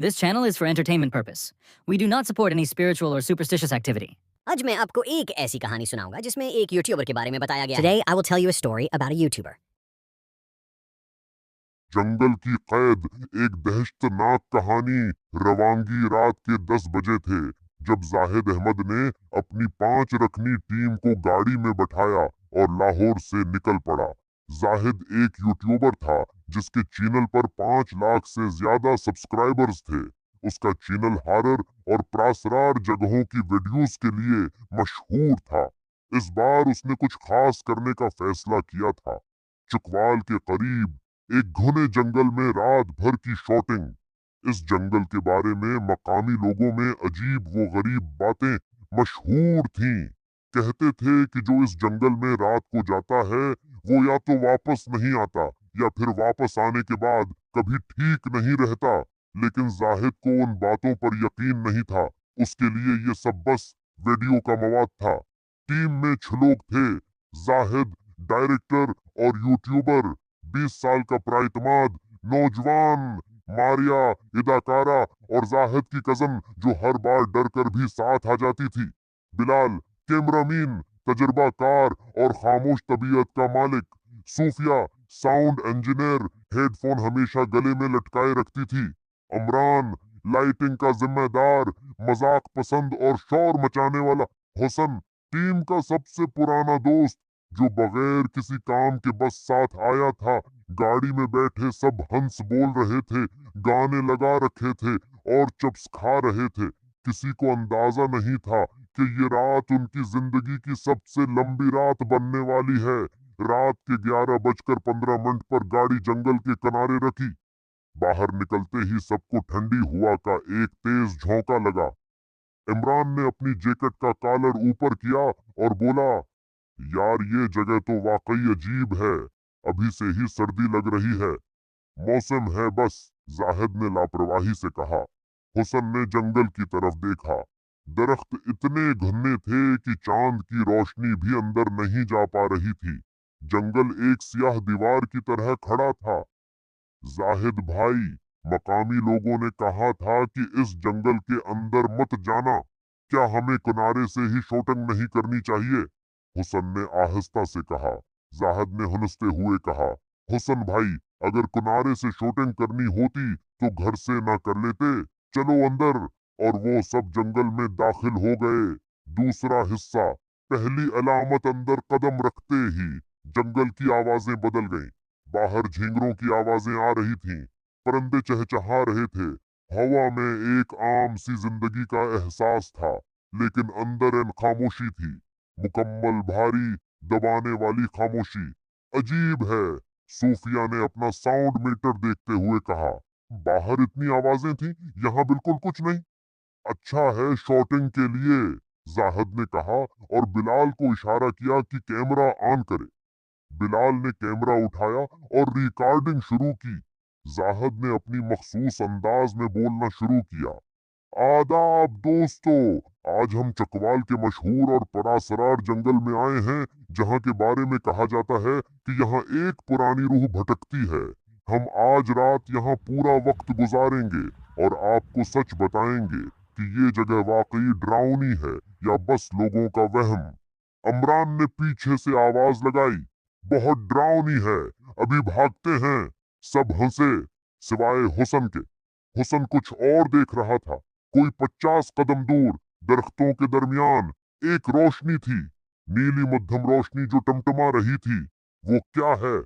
This channel is for entertainment purpose. We do not support any spiritual or superstitious activity. आज मैं आपको एक ऐसी कहानी सुनाऊंगा जिसमें एक यूट्यूबर के बारे में बताया गया है। Today I will tell you a story about a YouTuber. जंगल की कैद एक दहशतनाक कहानी। रवांगी रात के 10 बजे थे जब जाहिद अहमद ने अपनी 5 रकनी टीम को गाड़ी में बैठाया और लाहौर से निकल पड़ा। जाहिद एक यूट्यूबर था जिसके चैनल पर 5 लाख से ज्यादा सब्सक्राइबर्स थे। उसका चैनल हॉरर और प्रासरार जगहों की वीडियोस के लिए मशहूर था। इस बार उसने कुछ खास करने का फैसला किया था। चुकवाल के करीब एक घने जंगल में रात भर की शूटिंग। इस जंगल के बारे में मकामी लोगों में अजीब व गरीब बातें मशहूर थीं। कहते थे कि जो इस जंगल में रात को जाता है वो या तो वापस नहीं आता या फिर वापस आने के बाद कभी ठीक नहीं रहता। लेकिन जाहिद को उन बातों पर यकीन नहीं था। उसके लिए ये सब बस वीडियो का मवाद था। टीम में 6 लोग थे। जाहिद डायरेक्टर और यूट्यूबर, 20 साल का प्राइतमाद नौजवान, मारिया इदाकारा और जाहिद की कजन जो हर बार डर कर भी साथ आ जाती थी, बिलाल कैमरामैन, तजुर्बाकार और खामोश तबीयत का मालिक, सूफिया साउंड इंजीनियर, हेडफोन हमेशा गले में लटकाए रखती थी, अमरान लाइटिंग का जिम्मेदार, मजाक पसंद और शोर मचाने वाला, हुसन टीम का सबसे पुराना दोस्त जो बगैर किसी काम के बस साथ आया था। गाड़ी में बैठे सब हंस बोल रहे थे, गाने लगा रखे थे और चिप्स खा रहे थे। किसी को अंदाजा नहीं था कि ये रात उनकी जिंदगी की सबसे लंबी रात बनने वाली है। रात के 11:15 पर गाड़ी जंगल के किनारे रखी। बाहर निकलते ही सबको ठंडी हवा का एक तेज झोंका लगा। इमरान ने अपनी जैकेट का कॉलर ऊपर किया और बोला, यार ये जगह तो वाकई अजीब है, अभी से ही सर्दी लग रही है। मौसम है बस, जाहिद ने लापरवाही से कहा। हुसन ने जंगल की तरफ देखा। दरख्त इतने घने थे कि चांद की रोशनी भी अंदर नहीं जा पा रही थी। जंगल एक सियाह दीवार की तरह खड़ा था। जाहिद भाई, मकामी लोगों ने कहा था कि इस जंगल के अंदर मत जाना, क्या हमें किनारे से ही शूटिंग नहीं करनी चाहिए? हुसन ने आहिस्ता से कहा। जाहिद ने हुनसते हुए कहा, हुसन भाई, अगर किनारे से शूटिंग करनी होती तो घर से ना कर लेते, चलो अंदर। और वो सब जंगल में दाखिल हो गए। दूसरा हिस्सा। पहली अलामत अंदर कदम रखते ही जंगल की आवाजें बदल गईं। बाहर झींगरों की आवाजें आ रही थीं, परिंदे चहचहा रहे थे। हवा में एक आम सी जिंदगी का एहसास था, लेकिन अंदर इन खामोशी थी, मुकम्मल भारी दबाने वाली खामोशी। अजीब है, सूफिया ने अपना साउंड मीटर देखते हुए कहा। बाहर इतनी आवाजें थीं, यहाँ बिल्कुल कुछ नहीं। अच्छा है शूटिंग के लिए, जाहिद ने कहा और बिलाल को इशारा किया कि कैमरा ऑन करे। बिलाल ने कैमरा उठाया और रिकॉर्डिंग शुरू की। जाहिद ने अपनी मखसूस अंदाज में बोलना शुरू किया। आदाब दोस्तों, आज हम चकवाल के मशहूर और परासरार जंगल में आए हैं, जहां के बारे में कहा जाता है कि यहाँ एक पुरानी रूह भटकती है। हम आज रात यहाँ पूरा वक्त गुजारेंगे और आपको सच बताएंगे कि ये जगह वाकई डरावनी है या बस लोगों का वहम। अमरान ने पीछे से आवाज लगाई, बहुत डरावनी है, अभी भागते हैं। सब हंसे, सिवाय हुसन के। हुसन कुछ और देख रहा था। कोई 50 कदम दूर दरख्तों के दरमियान एक रोशनी थी, नीली मध्यम रोशनी जो टमटमा रही थी। वो क्या है?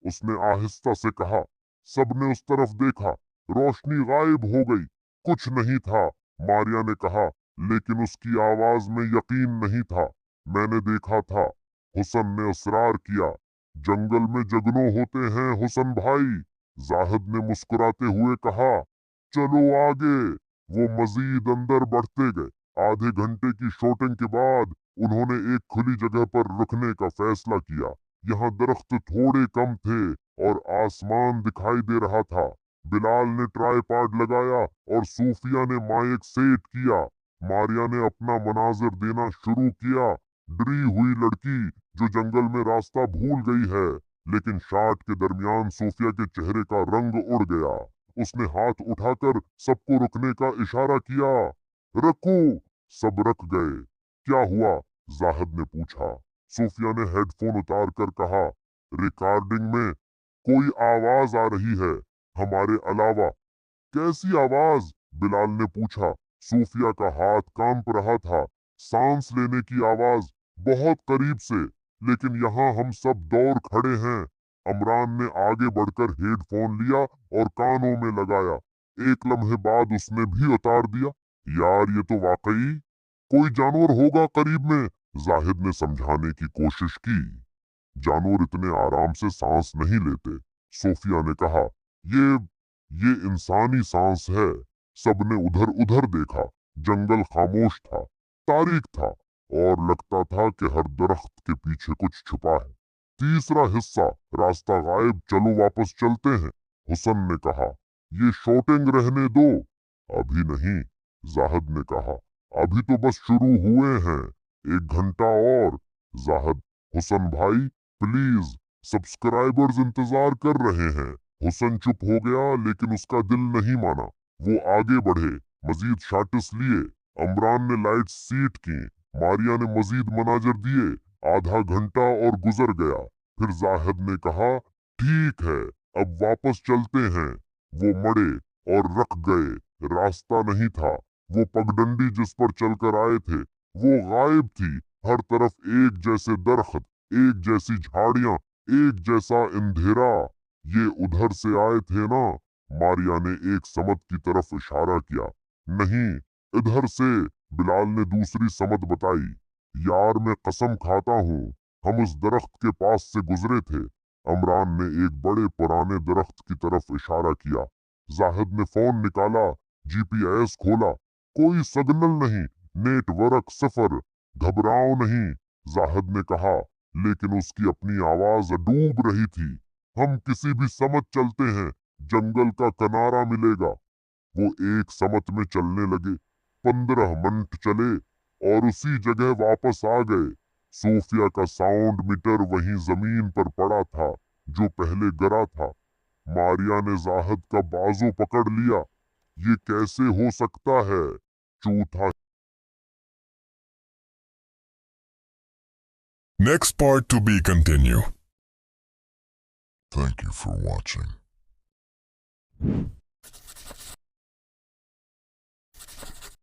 उसने आहिस्ता से कहा। सबने उस तरफ देखा। रोशनी गायब हो गई। कुछ नहीं था, मारिया ने कहा, लेकिन उसकी आवाज में यकीन नहीं था। मैंने देखा था, हुसन ने इसरार किया। जंगल में जगनों होते हैं हुसन भाई, जाहिद ने मुस्कुराते हुए कहा। चलो आगे। वो मजीद अंदर बढ़ते गए। आधे घंटे की शूटिंग के बाद उन्होंने एक खुली जगह पर रुकने का फैसला किया। यहाँ दरख्त थोड़े कम थे और आसमान दिखाई दे रहा था। बिलाल ने ट्राइपॉड लगाया और सूफिया ने माइक सेट किया। मारिया ने अपना मनाजिर देना शुरू किया। डरी हुई लड़की जो जंगल में रास्ता भूल गई है, लेकिन शॉट के दरमियान सूफिया के चेहरे का रंग उड़ गया। उसने हाथ उठाकर सबको रुकने का इशारा किया। रखो। सब रख गए। क्या हुआ? जाहिद ने पूछा। सूफिया ने हेडफोन उतार कर कहा, रिकॉर्डिंग में कोई आवाज आ रही है हमारे अलावा। कैसी आवाज? बिलाल ने पूछा। सूफिया का हाथ कांप रहा था। सांस लेने की आवाज, बहुत करीब से, लेकिन यहाँ हम सब दौड़ खड़े हैं। अमरान ने आगे बढ़कर हेडफोन लिया और कानों में लगाया। एक लम्हे बाद उसने भी उतार दिया। यार ये तो वाकई कोई जानवर होगा करीब में, जाहिद ने समझाने की कोशिश की। जानवर इतने आराम से सांस नहीं लेते, सोफिया ने कहा। ये इंसानी सांस है। सबने उधर उधर देखा। जंगल खामोश था, तारीख था, और लगता था कि हर दरख्त के पीछे कुछ छुपा है। तीसरा हिस्सा, रास्ता गायब, चलो वापस चलते हैं, हुसन ने कहा। ये शूटिंग रहने दो। अभी नहीं, जाहिद ने कहा, अभी तो बस शुरू हुए हैं। 1 घंटा और। जाहिद, हुसन भाई प्लीज, सब्सक्राइबर्स इंतजार कर रहे हैं। हुसन चुप हो गया, लेकिन उसका दिल नहीं माना। वो आगे बढ़े, मजीद शार्ट्स लिए। अमरान ने लाइट सीट की, मारिया ने मजीद मनाजर दिए। आधा घंटा और गुजर गया। फिर जाहिद ने कहा, ठीक है, अब वापस चलते हैं। वो मड़े और रख गए। रास्ता नहीं था। वो पगडंडी जिस पर चलकर आए थे वो गायब थी। हर तरफ एक जैसे दरख्त, एक जैसी झाड़ियां, एक जैसा अंधेरा। ये उधर से आए थे ना? मारिया ने एक समत की तरफ इशारा किया। नहीं, इधर से, बिलाल ने दूसरी समत बताई। यार मैं कसम खाता हूँ, हम उस दरख्त के पास से गुजरे थे। अमरान ने एक बड़े पुराने दरख्त की तरफ इशारा किया। जाहिद ने फोन निकाला, जीपीएस खोला। कोई सिग्नल नहीं, नेटवर्क सिफर। घबराओ नहीं, जाहिद ने कहा, लेकिन उसकी अपनी आवाज डूब रही थी। हम किसी भी समत चलते हैं, जंगल का किनारा मिलेगा। वो एक समत में चलने लगे। 15 मिनट चले और उसी जगह वापस आ गए। सोफिया का साउंड मीटर वहीं जमीन पर पड़ा था जो पहले गिरा था। मारिया ने जाहिद का बाजू पकड़ लिया। ये कैसे हो सकता है? चौथा। Next part to be continued. Thank you for watching.